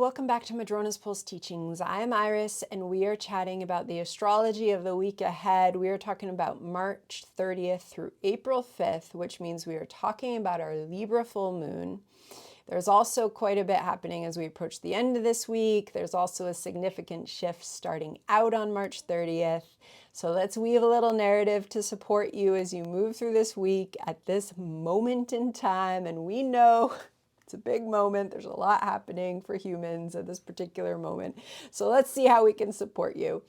welcome back to Madrona's Pulse Teachings. I'm Iris, and we are chatting about the astrology of the week ahead. We are talking about March 30th through April 5th, which means we are talking about our Libra full moon. There's also quite a bit happening as we approach the end of this week. There's also a significant shift starting out on March 30th. So let's weave a little narrative to support you as you move through this week at this moment in time. And we know it's a big moment. There's a lot happening for humans at this particular moment. So let's see how we can support you.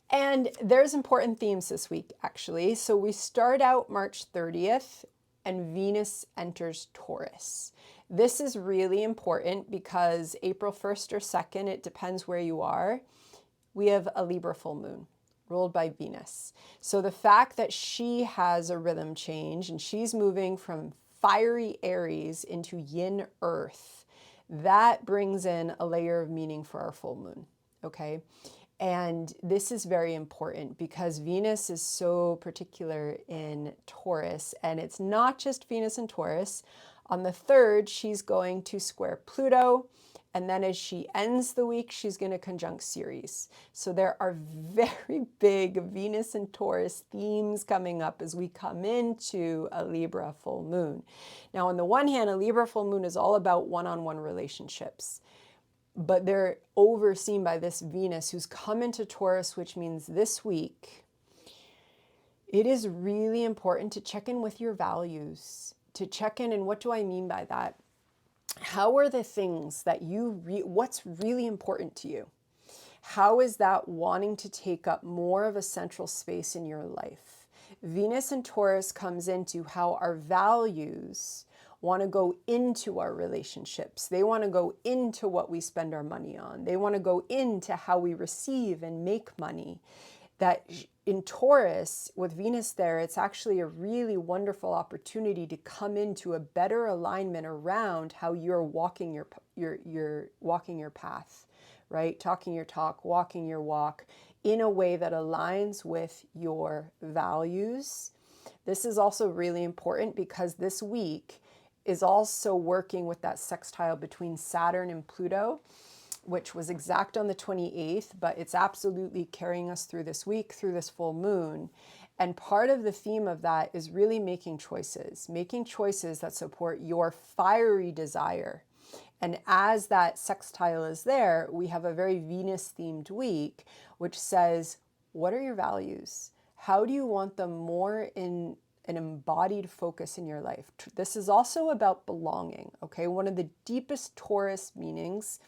And there's important themes this week, actually. So we start out March 30th and Venus enters Taurus. This is really important because April 1st or 2nd, it depends where you are, we have a Libra full moon ruled by Venus. So the fact that she has a rhythm change and she's moving from fiery Aries into yin earth, that brings in a layer of meaning for our full moon, okay? And this is very important because Venus is so particular in Taurus, and it's not just Venus in Taurus. On the 3rd, she's going to square Pluto, and then as she ends the week, she's going to conjunct Ceres. So there are very big Venus and Taurus themes coming up as we come into a Libra full moon. Now, on the one hand, a Libra full moon is all about one-on-one relationships, but they're overseen by this Venus who's come into Taurus, which means this week, it is really important to check in with your values, to check in. And what do I mean by that? How are the things that what's really important to you? How is that wanting to take up more of a central space in your life? Venus and Taurus comes into how our values want to go into our relationships. They want to go into what we spend our money on. They want to go into how we receive and make money. That in Taurus, with Venus there, it's actually a really wonderful opportunity to come into a better alignment around how you're walking your path, right? Talking your talk, walking your walk in a way that aligns with your values. This is also really important because this week is also working with that sextile between Saturn and Pluto, which was exact on the 28th, but it's absolutely carrying us through this week, through this full moon. And part of the theme of that is really making choices that support your fiery desire. And as that sextile is there, we have a very Venus-themed week, which says, what are your values? How do you want them more in an embodied focus in your life? This is also about belonging, okay? One of the deepest Taurus meanings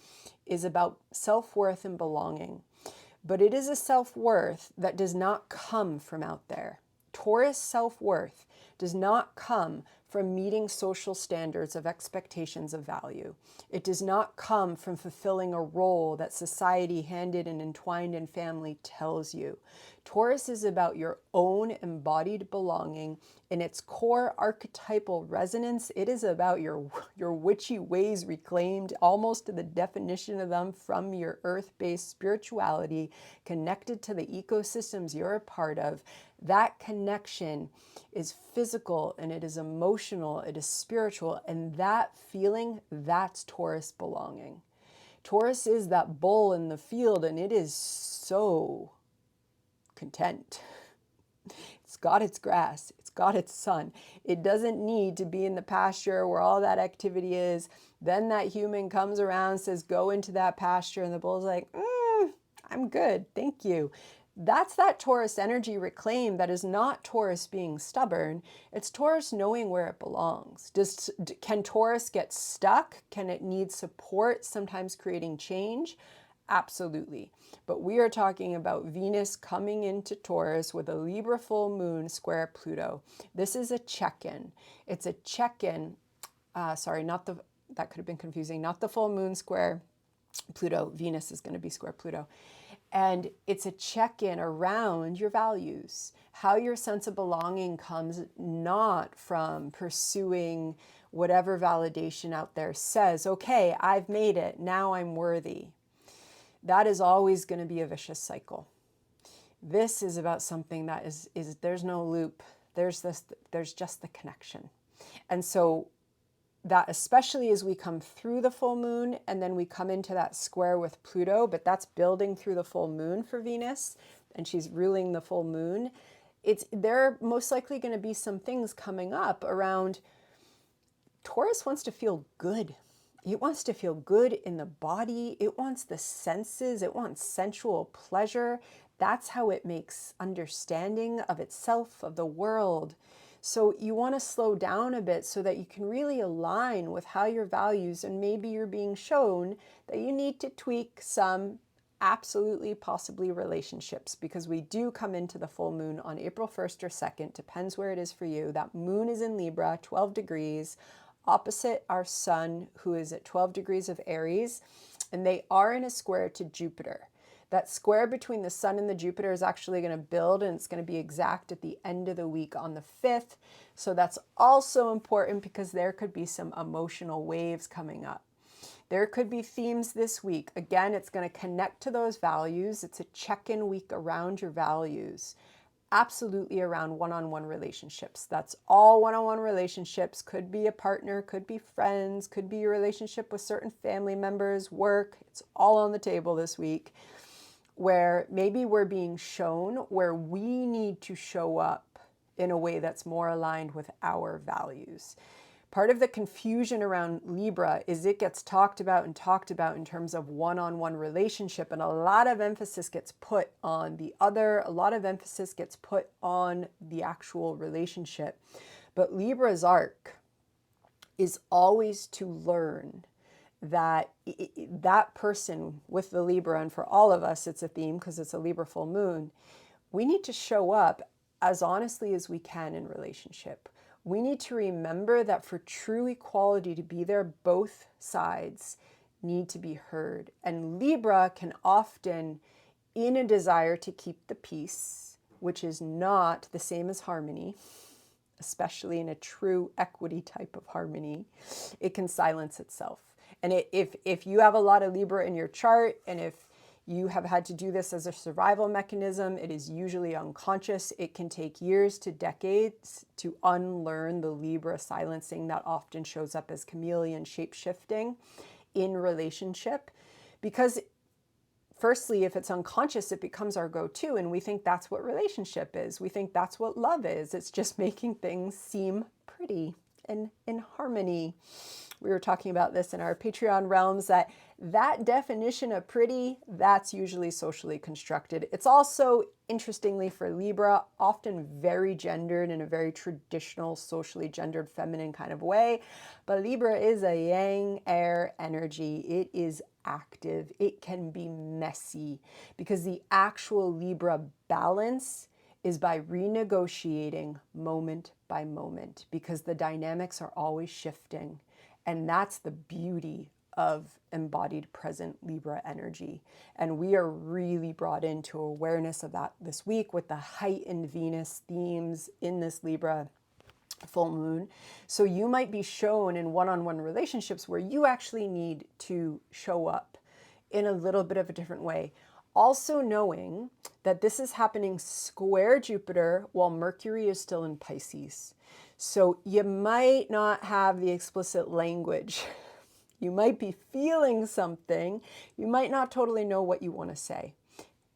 is about self-worth and belonging, but it is a self-worth that does not come from out there. Taurus self-worth does not come from meeting social standards of expectations of value. It does not come from fulfilling a role that society handed and entwined in family tells you. Taurus is about your own embodied belonging. In its core archetypal resonance, it is about your witchy ways reclaimed almost to the definition of them from your earth-based spirituality, connected to the ecosystems you're a part of. That connection is physical and it is emotional, it is spiritual, and that feeling, that's Taurus belonging. Taurus is that bull in the field, and it is so content. It's got its grass, it's got its sun. It doesn't need to be in the pasture where all that activity is. Then that human comes around, says, go into that pasture, and the bull's like, I'm good, thank you. That's that Taurus energy reclaim. That is not Taurus being stubborn. It's Taurus knowing where it belongs. Can Taurus get stuck? Can it need support, sometimes creating change? Absolutely. But we are talking about Venus coming into Taurus with a Libra full moon square Pluto. This is a check-in. It's a check-in. That could have been confusing. Not the full moon square Pluto. Venus is going to be square Pluto. And it's a check-in around your values, how your sense of belonging comes not from pursuing whatever validation out there says, okay, I've made it, now I'm worthy. That is always going to be a vicious cycle. This is about something that is there's no loop. There's just the connection. And so that especially as we come through the full moon and then we come into that square with Pluto, but that's building through the full moon for Venus, and she's ruling the full moon. There are most likely going to be some things coming up around. Taurus wants to feel good. It wants to feel good in the body. It wants the senses. It wants sensual pleasure. That's how it makes understanding of itself, of the world. So you want to slow down a bit so that you can really align with how your values, and maybe you're being shown that you need to tweak some absolutely possibly relationships, because we do come into the full moon on April 1st or 2nd, depends where it is for you. That moon is in Libra, 12 degrees, opposite our sun, who is at 12 degrees of Aries, and they are in a square to Jupiter. That square between the sun and the Jupiter is actually going to build, and it's going to be exact at the end of the week on the 5th. So that's also important because there could be some emotional waves coming up. There could be themes this week. Again, it's going to connect to those values. It's a check-in week around your values. Absolutely around one-on-one relationships. That's all one-on-one relationships. Could be a partner, could be friends, could be your relationship with certain family members, work. It's all on the table this week, where maybe we're being shown where we need to show up in a way that's more aligned with our values. Part of the confusion around Libra is it gets talked about in terms of one-on-one relationship, and a lot of emphasis gets put on the other, a lot of emphasis gets put on the actual relationship. But Libra's arc is always to learn that that person with the Libra, and for all of us it's a theme because it's a Libra full moon, we need to show up as honestly as we can in relationship. We need to remember that for true equality to be there, both sides need to be heard. And Libra can often, in a desire to keep the peace, which is not the same as harmony, especially in a true equity type of harmony, it can silence itself. And if you have a lot of Libra in your chart, and if you have had to do this as a survival mechanism, it is usually unconscious. It can take years to decades to unlearn the Libra silencing that often shows up as chameleon shape-shifting in relationship. Because firstly, if it's unconscious, it becomes our go-to, and we think that's what relationship is. We think that's what love is. It's just making things seem pretty and in harmony. We were talking about this in our Patreon realms, that definition of pretty, that's usually socially constructed. It's also, interestingly for Libra, often very gendered in a very traditional, socially gendered, feminine kind of way. But Libra is a yang air energy. It is active. It can be messy because the actual Libra balance is by renegotiating moment by moment, because the dynamics are always shifting. And that's the beauty of embodied present Libra energy. And we are really brought into awareness of that this week with the heightened Venus themes in this Libra full moon. So you might be shown in one-on-one relationships where you actually need to show up in a little bit of a different way. Also knowing that this is happening square Jupiter while Mercury is still in Pisces. So you might not have the explicit language. You might be feeling something. You might not totally know what you want to say.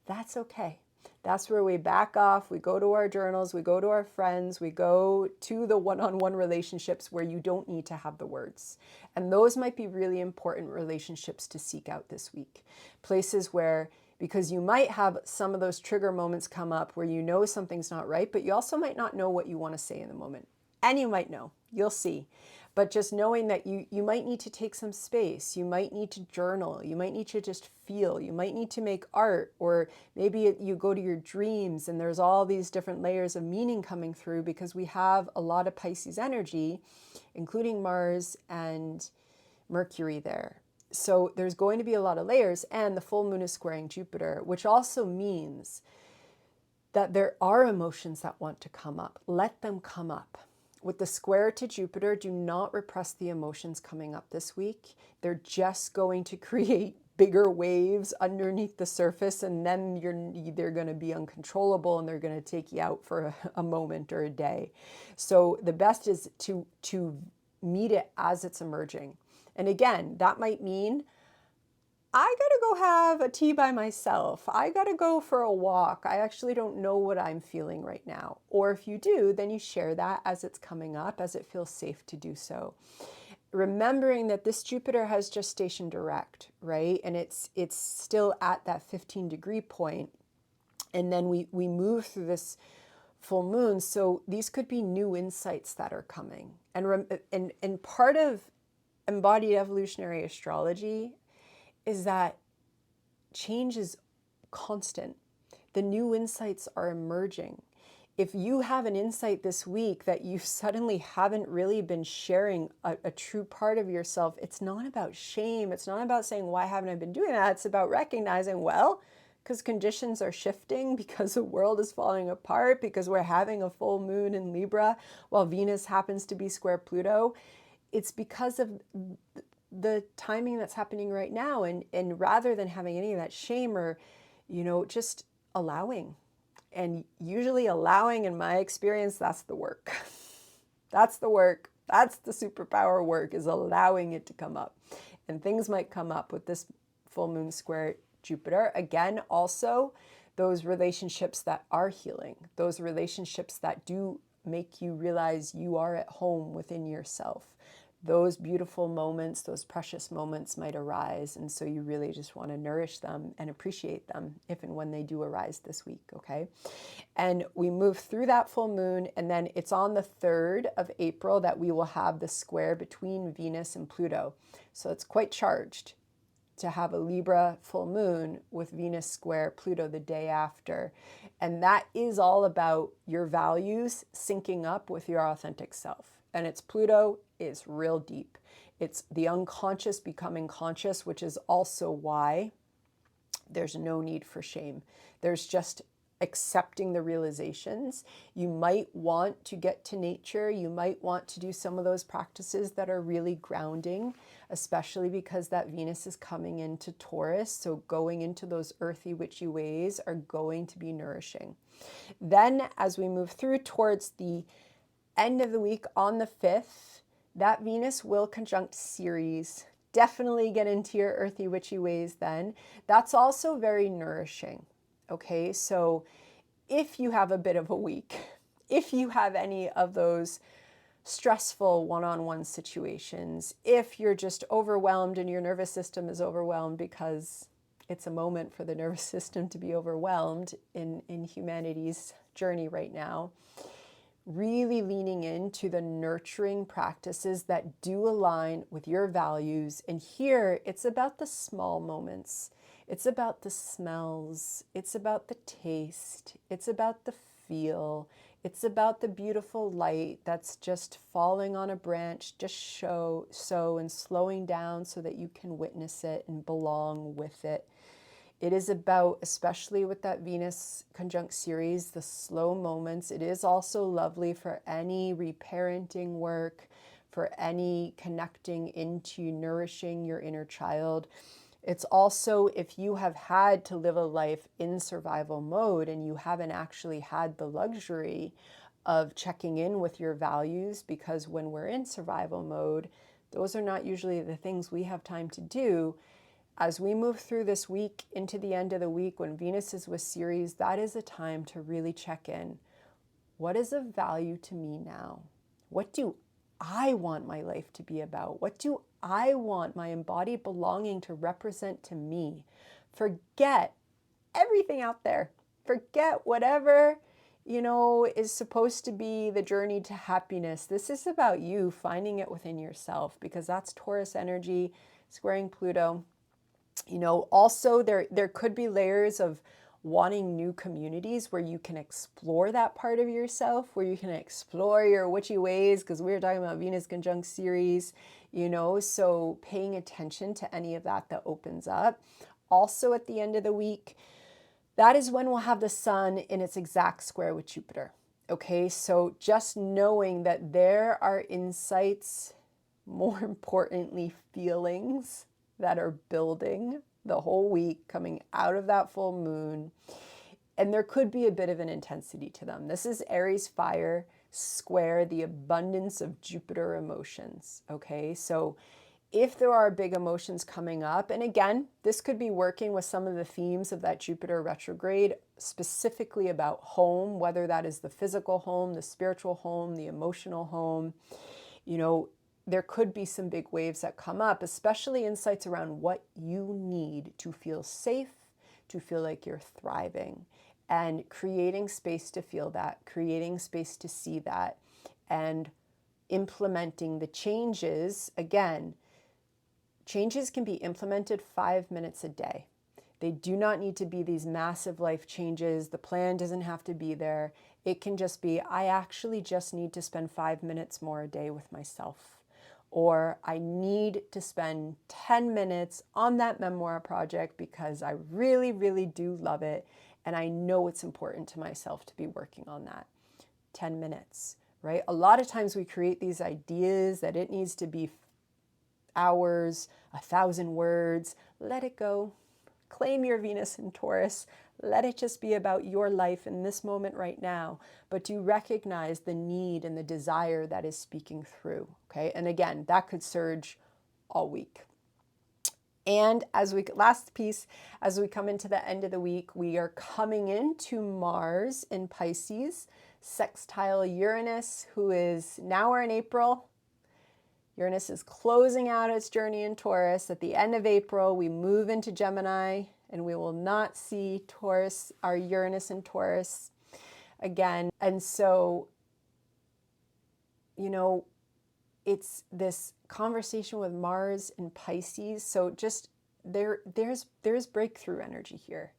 That's okay. That's where we back off. We go to our journals. We go to our friends. We go to the one-on-one relationships where you don't need to have the words. And those might be really important relationships to seek out this week. Places where, because you might have some of those trigger moments come up where you know something's not right, but you also might not know what you want to say in the moment. And you might know, you'll see. But just knowing that you might need to take some space, you might need to journal, you might need to just feel, you might need to make art, or maybe you go to your dreams and there's all these different layers of meaning coming through because we have a lot of Pisces energy, including Mars and Mercury there. So there's going to be a lot of layers, and the full moon is squaring Jupiter, which also means that there are emotions that want to come up. Let them come up. With the square to Jupiter, do not repress the emotions coming up this week. They're just going to create bigger waves underneath the surface, and then they're going to be uncontrollable and they're going to take you out for a moment or a day. So the best is to meet it as it's emerging. And again, that might mean I gotta go have a tea by myself. I gotta go for a walk. I actually don't know what I'm feeling right now. Or if you do, then you share that as it's coming up, as it feels safe to do so. Remembering that this Jupiter has gestation direct, right? And it's still at that 15-degree point. And then we move through this full moon. So these could be new insights that are coming. And part of embodied evolutionary astrology is that change is constant. The new insights are emerging. If you have an insight this week that you suddenly haven't really been sharing a true part of yourself, it's not about shame. It's not about saying, why haven't I been doing that? It's about recognizing, well, because conditions are shifting, because the world is falling apart, because we're having a full moon in Libra while Venus happens to be square Pluto. It's because of the timing that's happening right now. And rather than having any of that shame or, just allowing. And usually allowing, in my experience, that's the work. That's the work. That's the superpower work, is allowing it to come up. And things might come up with this full moon square Jupiter. Again, also those relationships that are healing, those relationships that do make you realize you are at home within yourself. Those beautiful moments, those precious moments might arise. And so you really just want to nourish them and appreciate them if and when they do arise this week, okay? And we move through that full moon, and then it's on the 3rd of April that we will have the square between Venus and Pluto. So it's quite charged to have a Libra full moon with Venus square Pluto the day after. And that is all about your values syncing up with your authentic self. And it's Pluto is real deep. It's the unconscious becoming conscious, which is also why there's no need for shame. There's just accepting the realizations. You might want to get to nature. You might want to do some of those practices that are really grounding, especially because that Venus is coming into Taurus. So going into those earthy, witchy ways are going to be nourishing. Then as we move through towards the end of the week on the 5th, that Venus will conjunct Ceres. Definitely get into your earthy, witchy ways then. That's also very nourishing. Okay, so if you have a bit of a week, if you have any of those stressful one-on-one situations, if you're just overwhelmed and your nervous system is overwhelmed, because it's a moment for the nervous system to be overwhelmed in humanity's journey right now, really leaning into the nurturing practices that do align with your values. And here it's about the small moments. It's about the smells. It's about the taste. It's about the feel. It's about the beautiful light that's just falling on a branch, just so and slowing down so that you can witness it and belong with it. It is about, especially with that Venus conjunct Ceres, the slow moments. It is also lovely for any reparenting work, for any connecting into nourishing your inner child. It's also if you have had to live a life in survival mode and you haven't actually had the luxury of checking in with your values, because when we're in survival mode, those are not usually the things we have time to do. As we move through this week into the end of the week, when Venus is with Ceres, that is a time to really check in. What is of value to me now? What do I want my life to be about? What do I want my embodied belonging to represent to me? Forget everything out there. Forget whatever, is supposed to be the journey to happiness. This is about you finding it within yourself, because that's Taurus energy squaring Pluto. Also there could be layers of wanting new communities where you can explore that part of yourself, where you can explore your witchy ways, because we were talking about Venus conjunct Ceres, so paying attention to any of that opens up. Also at the end of the week, that is when we'll have the sun in its exact square with Jupiter. Okay, so just knowing that there are insights, more importantly, feelings that are building the whole week coming out of that full moon. And there could be a bit of an intensity to them. This is Aries fire, square the abundance of Jupiter emotions. Okay, so if there are big emotions coming up, and again, this could be working with some of the themes of that Jupiter retrograde, specifically about home, whether that is the physical home, the spiritual home, the emotional home. You know, there could be some big waves that come up, especially insights around what you need to feel safe, to feel like you're thriving, and creating space to feel that, creating space to see that, and implementing the changes. Again, changes can be implemented 5 minutes a day. They do not need to be these massive life changes. The plan doesn't have to be there. It can just be, I actually just need to spend 5 minutes more a day with myself. Or I need to spend 10 minutes on that memoir project because I really, really do love it. And I know it's important to myself to be working on that. 10 minutes, right? A lot of times we create these ideas that it needs to be hours, 1,000 words. Let it go. Claim your Venus in Taurus. Let it just be about your life in this moment right now. But do recognize the need and the desire that is speaking through. Okay. And again, that could surge all week. And last piece, as we come into the end of the week, we are coming into Mars in Pisces, sextile Uranus, who is now we're in April. Uranus is closing out its journey in Taurus. At the end of April, we move into Gemini, and we will not see Taurus, our Uranus in Taurus again. And so, you know, it's this conversation with Mars in Pisces. So just there's breakthrough energy here.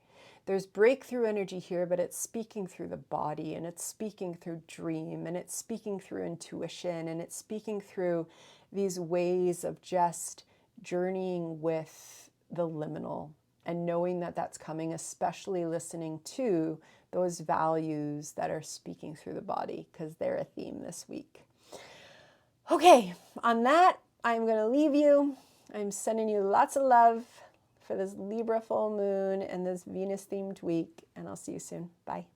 There's breakthrough energy here, but it's speaking through the body, and it's speaking through dream, and it's speaking through intuition, and it's speaking through these ways of just journeying with the liminal and knowing that that's coming, especially listening to those values that are speaking through the body, because they're a theme this week. Okay, on that, I'm going to leave you. I'm sending you lots of love for this Libra full moon and this Venus themed week, and I'll see you soon. Bye.